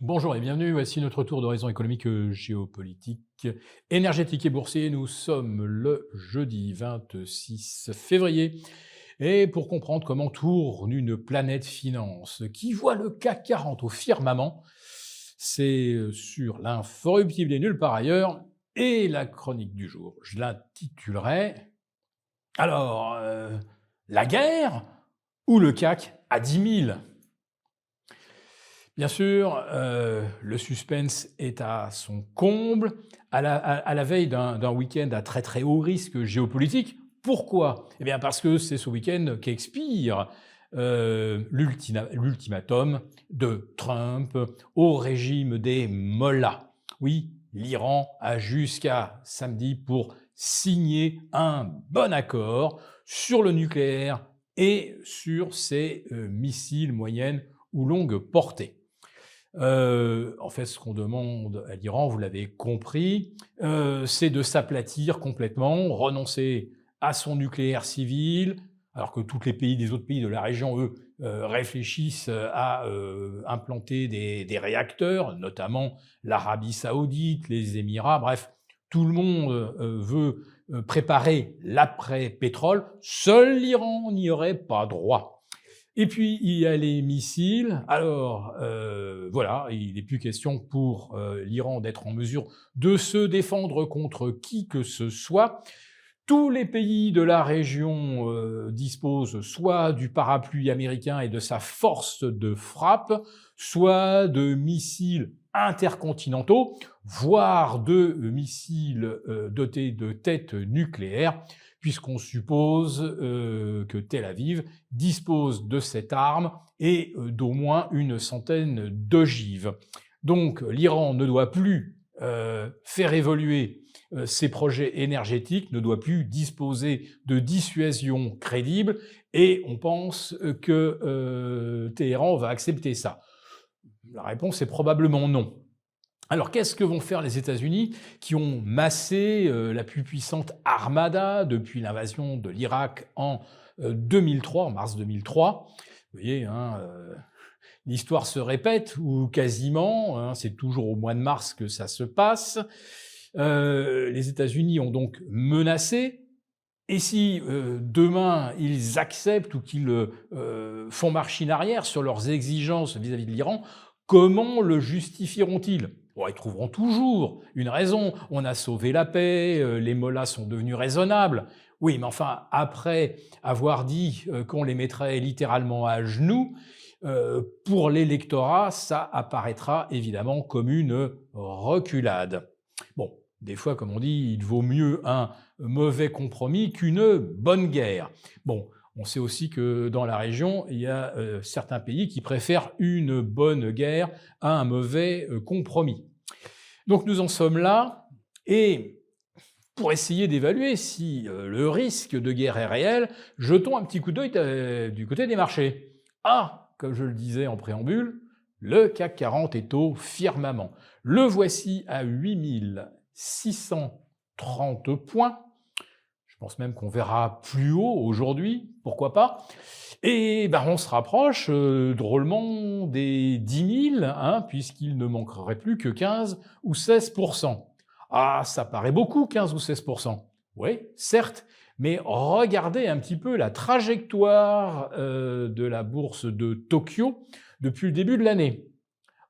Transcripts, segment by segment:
Bonjour et bienvenue, voici notre tour d'horizon économique, géopolitique, énergétique et boursier. Nous sommes le jeudi 26 février et pour comprendre comment tourne une planète finance qui voit le CAC 40 au firmament, c'est sur l'incorruptible et nulle part ailleurs et la chronique du jour. Je l'intitulerai alors, la guerre ou le CAC à 10 000. Bien sûr, le suspense est à son comble à la veille d'un week-end à très très haut risque géopolitique. Pourquoi? Eh bien parce que c'est ce week-end qu'expire l'ultimatum de Trump au régime des mollahs. Oui, l'Iran a jusqu'à samedi pour signer un bon accord sur le nucléaire et sur ses missiles moyennes ou longue portée. En fait, ce qu'on demande à l'Iran, vous l'avez compris, c'est de s'aplatir complètement, renoncer à son nucléaire civil, alors que tous les autres pays de la région, eux, réfléchissent à implanter des réacteurs, notamment l'Arabie saoudite, les Émirats, bref, tout le monde veut préparer l'après-pétrole, seul l'Iran n'y aurait pas droit. Et puis, il y a les missiles. Alors, voilà, il n'est plus question pour l'Iran d'être en mesure de se défendre contre qui que ce soit. Tous les pays de la région disposent soit du parapluie américain et de sa force de frappe, soit de missiles intercontinentaux, voire de missiles dotés de têtes nucléaires, puisqu'on suppose que Tel Aviv dispose de cette arme et d'au moins une centaine d'ogives. Donc l'Iran ne doit plus faire évoluer ses projets énergétiques, ne doit plus disposer de dissuasion crédible, et on pense que Téhéran va accepter ça. La réponse est probablement non. Alors, qu'est-ce que vont faire les États-Unis qui ont massé la plus puissante armada depuis l'invasion de l'Irak en 2003, en mars 2003? Vous voyez, hein, l'histoire se répète, ou quasiment, hein, c'est toujours au mois de mars que ça se passe. Les États-Unis ont donc menacé, et si demain ils acceptent ou qu'ils font machine arrière sur leurs exigences vis-à-vis de l'Iran, comment le justifieront-ils? Bon, ils trouveront toujours une raison. On a sauvé la paix, les mollahs sont devenus raisonnables. Oui, mais enfin, après avoir dit qu'on les mettrait littéralement à genoux, pour l'électorat, ça apparaîtra évidemment comme une reculade. Bon, des fois, comme on dit, il vaut mieux un mauvais compromis qu'une bonne guerre. Bon, on sait aussi que dans la région, il y a certains pays qui préfèrent une bonne guerre à un mauvais compromis. Donc nous en sommes là, et pour essayer d'évaluer si le risque de guerre est réel, jetons un petit coup d'œil du côté des marchés. Ah, comme je le disais en préambule, le CAC 40 est au firmament. Le voici à 8630 points. Je pense même qu'on verra plus haut aujourd'hui, pourquoi pas. Et ben on se rapproche drôlement des 10 000, hein, puisqu'il ne manquerait plus que 15 ou 16%. Ah, ça paraît beaucoup, 15 ou 16%. Oui, certes, mais regardez un petit peu la trajectoire de la bourse de Tokyo depuis le début de l'année.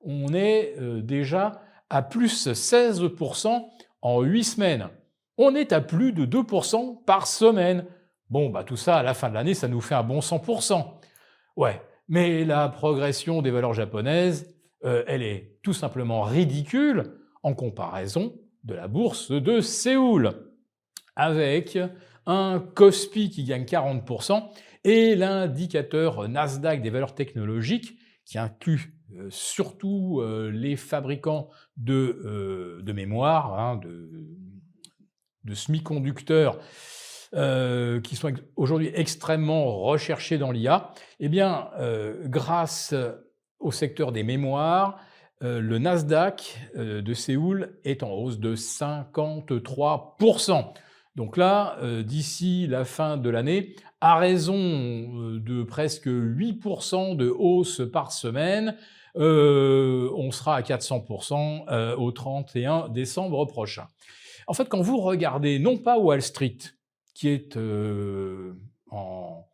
On est déjà à plus 16% en 8 semaines. On est à plus de 2% par semaine. Bon, bah tout ça, à la fin de l'année, ça nous fait un bon 100%. Ouais, mais la progression des valeurs japonaises, elle est tout simplement ridicule en comparaison de la bourse de Séoul, avec un Kospi qui gagne 40% et l'indicateur Nasdaq des valeurs technologiques, qui inclut surtout les fabricants de mémoire, hein, de semi-conducteurs qui sont aujourd'hui extrêmement recherchés dans l'IA, eh bien, grâce au secteur des mémoires, le Nasdaq de Séoul est en hausse de 53%. Donc là, d'ici la fin de l'année, à raison de presque 8% de hausse par semaine, on sera à 400% au 31 décembre prochain. En fait, quand vous regardez, non pas Wall Street, qui est en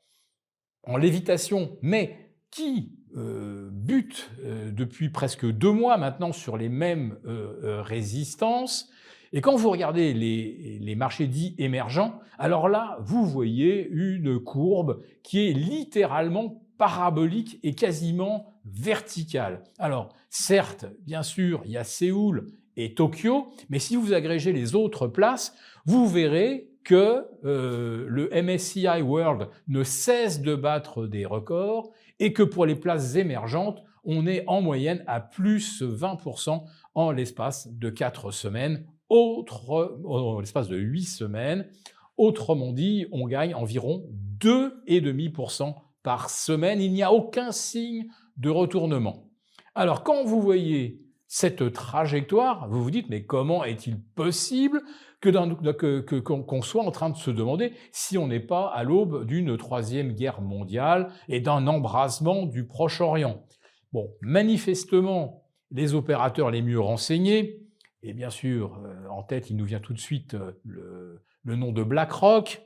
lévitation, mais qui bute depuis presque 2 mois maintenant sur les mêmes résistances. Et quand vous regardez les marchés dits émergents, alors là, vous voyez une courbe qui est littéralement parabolique et quasiment verticale. Alors, certes, bien sûr, il y a Séoul et Tokyo, mais si vous agrégez les autres places, vous verrez que le MSCI World ne cesse de battre des records et que pour les places émergentes, on est en moyenne à plus 20% en l'espace de 4 semaines, en l'espace de 8 semaines. Autrement dit, on gagne environ 2,5% par semaine. Il n'y a aucun signe de retournement. Alors, quand vous voyez cette trajectoire, vous vous dites, mais comment est-il possible qu'on soit en train de se demander si on n'est pas à l'aube d'une troisième guerre mondiale et d'un embrasement du Proche-Orient? Bon, manifestement, les opérateurs les mieux renseignés, et bien sûr, en tête, il nous vient tout de suite le nom de BlackRock.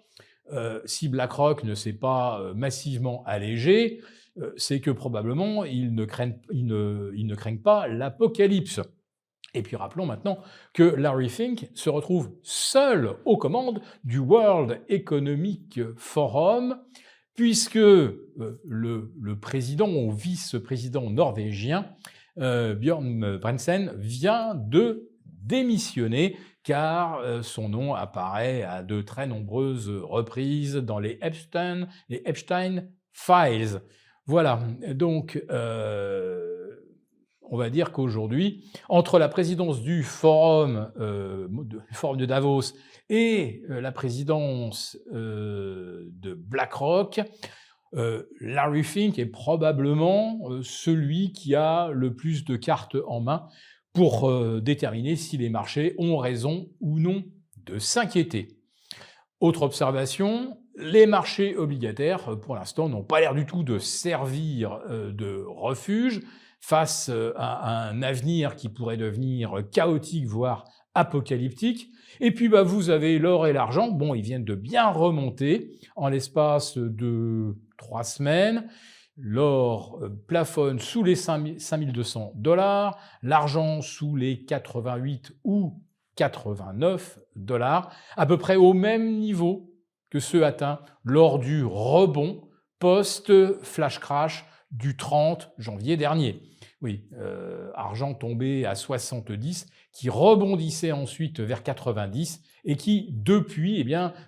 Si BlackRock ne s'est pas massivement allégé, c'est que probablement ils ne craignent pas l'apocalypse. Et puis rappelons maintenant que Larry Fink se retrouve seul aux commandes du World Economic Forum, puisque le président ou vice-président norvégien, Bjørn Brensen, vient de démissionner car son nom apparaît à de très nombreuses reprises dans les Epstein Files. Voilà, donc on va dire qu'aujourd'hui, entre la présidence du forum de Davos et la présidence de BlackRock, Larry Fink est probablement celui qui a le plus de cartes en main pour déterminer si les marchés ont raison ou non de s'inquiéter. Autre observation, les marchés obligataires, pour l'instant, n'ont pas l'air du tout de servir de refuge face à un avenir qui pourrait devenir chaotique, voire apocalyptique. Et puis vous avez l'or et l'argent, bon, ils viennent de bien remonter en l'espace de 3 semaines. L'or plafonne sous les 5200 $, l'argent sous les 88 ou 89 $, à peu près au même niveau que ceux atteints lors du rebond post-flash crash du 30 janvier dernier. Oui, argent tombé à 70, qui rebondissait ensuite vers 90 et qui, depuis,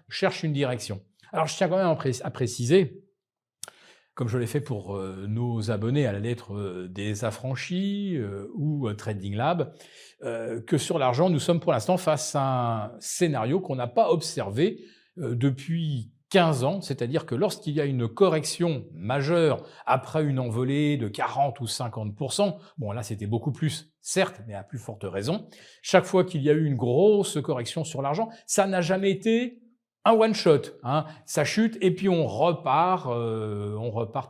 cherche une direction. Alors, je tiens quand même à préciser, comme je l'ai fait pour nos abonnés à la lettre des affranchis ou Trading Lab, que sur l'argent, nous sommes pour l'instant face à un scénario qu'on n'a pas observé depuis 15 ans, c'est-à-dire que lorsqu'il y a une correction majeure après une envolée de 40 ou 50%, bon là c'était beaucoup plus, certes, mais à plus forte raison, chaque fois qu'il y a eu une grosse correction sur l'argent, ça n'a jamais été un one-shot, hein. Ça chute et puis on repart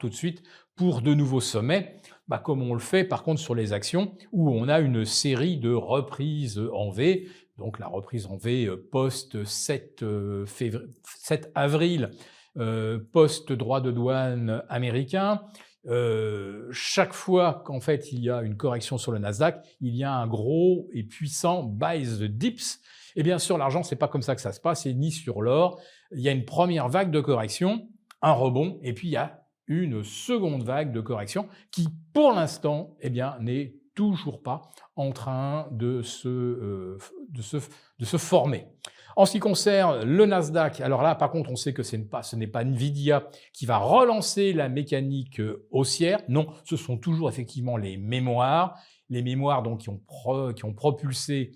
tout de suite pour de nouveaux sommets, comme on le fait par contre sur les actions, où on a une série de reprises en V. Donc la reprise en V post-7 avril, post-droit de douane américain. Chaque fois qu'en fait il y a une correction sur le Nasdaq, il y a un gros et puissant buy the dips. Et bien sur l'argent, c'est pas comme ça que ça se passe, et ni sur l'or. Il y a une première vague de correction, un rebond, et puis il y a une seconde vague de correction qui, pour l'instant, n'est toujours pas en train de se former. En ce qui concerne le Nasdaq, alors là, par contre, on sait que ce n'est pas Nvidia qui va relancer la mécanique haussière. Non, ce sont toujours effectivement les mémoires donc qui ont propulsé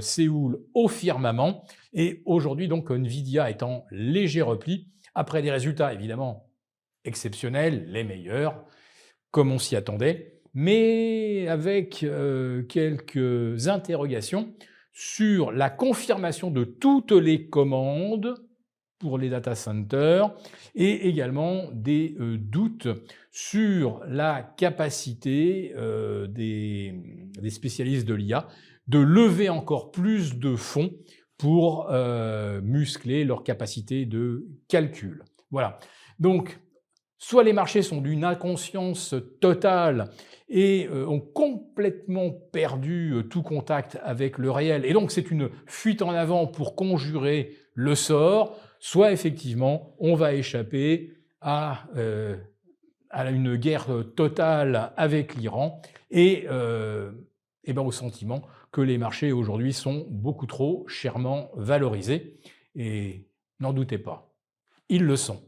Séoul au firmament. Et aujourd'hui, donc, Nvidia est en léger repli après des résultats évidemment exceptionnels, les meilleurs, comme on s'y attendait, mais avec quelques interrogations sur la confirmation de toutes les commandes pour les data centers et également des doutes sur la capacité des spécialistes de l'IA de lever encore plus de fonds pour muscler leur capacité de calcul. Voilà. Donc, soit les marchés sont d'une inconscience totale et ont complètement perdu tout contact avec le réel, et donc c'est une fuite en avant pour conjurer le sort, soit effectivement on va échapper à une guerre totale avec l'Iran et au sentiment que les marchés aujourd'hui sont beaucoup trop chèrement valorisés, et n'en doutez pas, ils le sont.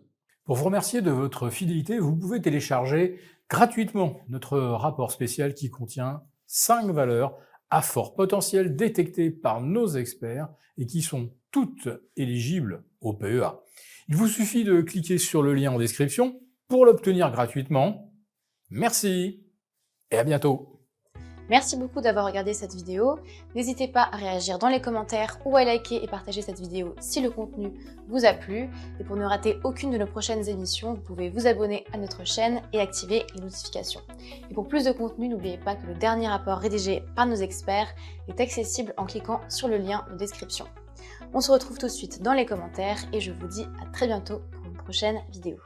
Pour vous remercier de votre fidélité, vous pouvez télécharger gratuitement notre rapport spécial qui contient 5 valeurs à fort potentiel détectées par nos experts et qui sont toutes éligibles au PEA. Il vous suffit de cliquer sur le lien en description pour l'obtenir gratuitement. Merci et à bientôt. Merci beaucoup d'avoir regardé cette vidéo. N'hésitez pas à réagir dans les commentaires ou à liker et partager cette vidéo si le contenu vous a plu. Et pour ne rater aucune de nos prochaines émissions, vous pouvez vous abonner à notre chaîne et activer les notifications. Et pour plus de contenu, n'oubliez pas que le dernier rapport rédigé par nos experts est accessible en cliquant sur le lien de description. On se retrouve tout de suite dans les commentaires et je vous dis à très bientôt pour une prochaine vidéo.